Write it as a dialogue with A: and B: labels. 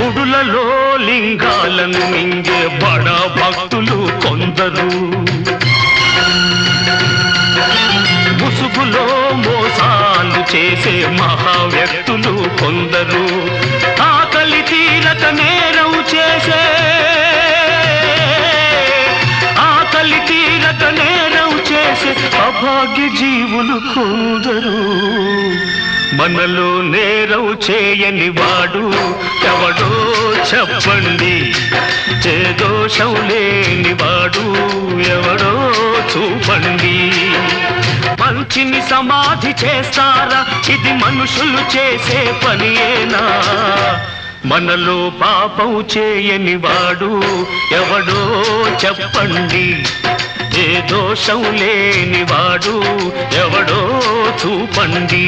A: గుడులలో లింగాలను మింగే బడా భక్తులు కొందరు, ముసుగులో మోసాలు చేసే మహావ్యక్తులు కొందరు, ఆకలి తీరక నేరం చేసే అభాగ్య జీవులు కొందరు. మనలో నేరం చేయని వాడు ఎవడో చెప్పండి, చేదోషం లేని వాడు ఎవడో చూపండి. మంచిని సమాధి చేస్తారా? ఇది మనుషులు చేసే పనియేనా? మనలో పాపం చేయని వాడు ఎవడో చెప్పండి, ఏ దోషం లేని వాడు ఎవడో చూపండి.